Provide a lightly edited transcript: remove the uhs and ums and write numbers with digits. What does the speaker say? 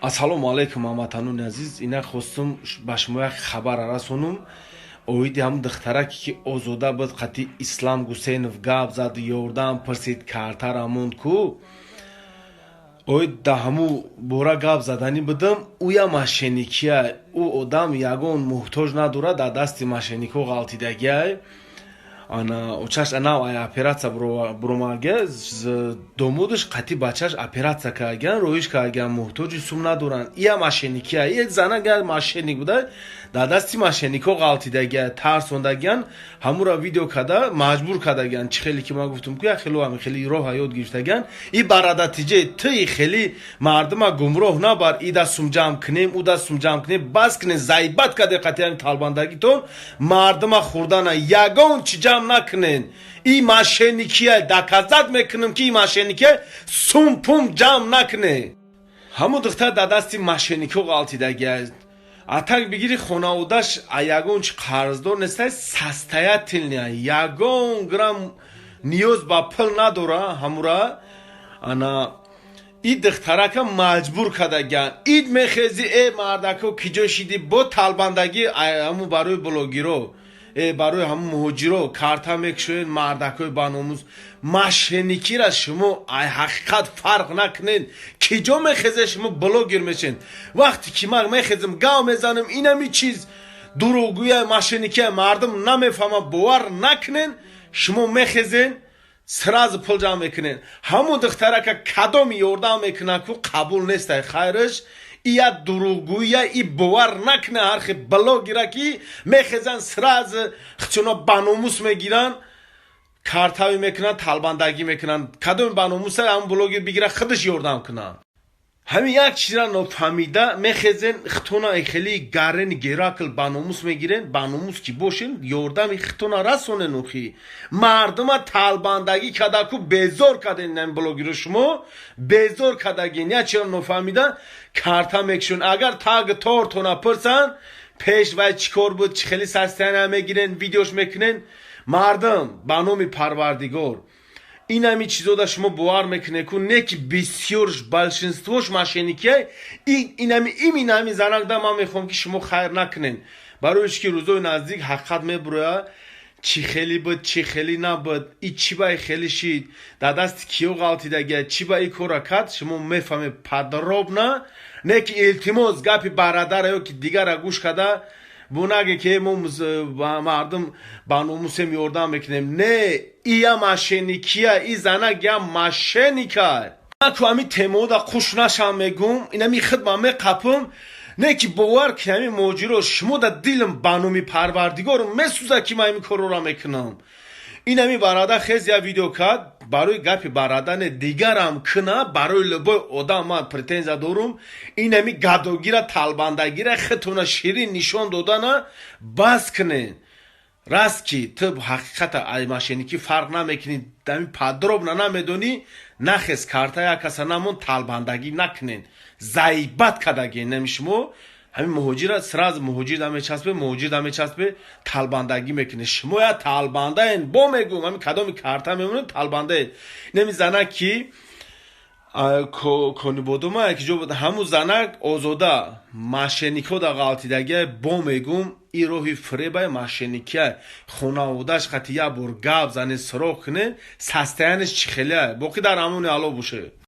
ассалому алайкум ҳамватанони азиз. Ина хостум ба шумо як хабар расонум. Оиди ҳам духтараке ки озода буд қати Ислам Гусейнов гап зад, ёрдам пурсид, картара монд ку оид да ҳаму бора гап задани будам. Уя мошенникия, ӯ одам ягон муҳтоҷ надорад, да дасти мошеннико ғалтидагиай. Ана очаш анав ай операция бромаге домудаш қати бачаш операция кагаан, роиш кагаан, муҳтоҷи сум надоран. Ия мошенникия, ия занага мошенник буда, да дасти мошеннико ғалтидагиай, тарсондагиан, ҳамура видео када маҷбур кадагиан. Чӣ хеле ки ман гуфтум ки хело ҳами хеле роҳ ҳаёт гирифтагиан. И барадатиҷаи ти хеле мардума гумроҳ набар, и да сум ҷамъ кунем, ӯ да сум ҷамъ кунем, бас кунем, заибат каде қати ҳами талбандагитон мардума хурдана ягон чи ҷамъ накунен. И мошенникия, доказат мекунем ки и мошенникия сум пум ҷамъ накуне. Ҳамун духтар да дасти мошеннико ғалтидагиай. Атак бигири хонаводаш ягон чи қарздор нестай, состоятельная, ягон грамм ниёз ба пул надора. Ҳамура ана и духтарака маҷбур кадагиан. Ид мехези э мардако киҷо шиди бо талбандагӣ ҳамун барои блогиро, барои ҳамун муҳоҷиро карта мекушоед мардакои баномуз. Мошенникира шумо ай ҳақиқат фарқ накунед. Киҷо мехезе шумо блогер мешен. Вақте ки ман мехезем гав мезанам инами чиз дурӯгӯя мошенникия мардум намефаҳма, бовар накунен, шумо мехезен сразу пул ҷамъ мекунен. Ҳамун духтарака кадоми ёрдам мекунад ку қабул нестай хайраш. Ия дурӯгӯя, и бовар накуна ҳархи блогера ки мехезан сразу хчуно баномус мегиран, картави мекунан, талбандагӣ мекунан. Кадоми баномуса ҳамун блогер бигира худаш ёрдам кунад. ҳамин як чизра нофаҳмида мехезен хтуна хели гарени геракл баномус мегирен. Баномус ки бошен ёрдами хтуна расонен. ухи мардума талбандагӣ кадаку безор каден. ҳамин блогеро шумо безор кадагин. як чизра нофаҳмида карта мекушон. агар таг тортона пурсан пеш вай чикор буд, чӣ хели состояния мегирен, видеош мекунен. мардум ба номи парвардигор ин ҳами чизода шумо бовар мекунед ку не ки бисёрш большинствош мошенникия. имин ҳами занакда ман мехоҳам ки шумо хайр накунен, барои ки рӯзои наздик ҳақиқат мебурояд. чӣ хели буд, чӣ хели набуд, и чӣ ба и хели шид, да дасти киё ғалтидагия, чӣ ба и кора кард, шумо мефаҳмед подробна. не ки илтимос гапи барадар ё ки дигара гӯш када бунаге ки мо мардум ба номусем ёрдам мекунем. не, ия мошенникия, и занак я мошенника. ку ҳами темода хуш нашам мегум, инами хидма меқапам. не ки бовар ки ҳами моҷиро шумо да дилам ба номи парвардигор месӯза ки ман ҳами корора мекунам. инами барада хез я видео кард, барои гапи барадане дигарам куна, барои любой одам ман претензия дорум. инами гадогира талбандагира хитона ширин нишон додана бас кунен. раст ки ту ҳақиқата ай мошенникӣ фарқ намекунӣ, ҳами подробна намедонӣ, нахез карта якаса намон, талбандагӣ накунен, заибат кадагин. нами шумо ҳамин муҳоҷира сразу муҳоҷир да мечаспе, муҳоҷир да мечаспе, талбандагӣ мекунед. шумо я талбандаен, бо мегум ҳамин кадоми карта мемонед талбандаен. нами занак ки конибодума яки ҷо буд, ҳамун занак озода мошеннико да ғалтидагия, бо мегум и роҳи фребай мошенникия. хонаводаш қати як бор гап зане суроғ кунед, состоянияш чӣ хеле, боқӣ дар ҳамони ало боше.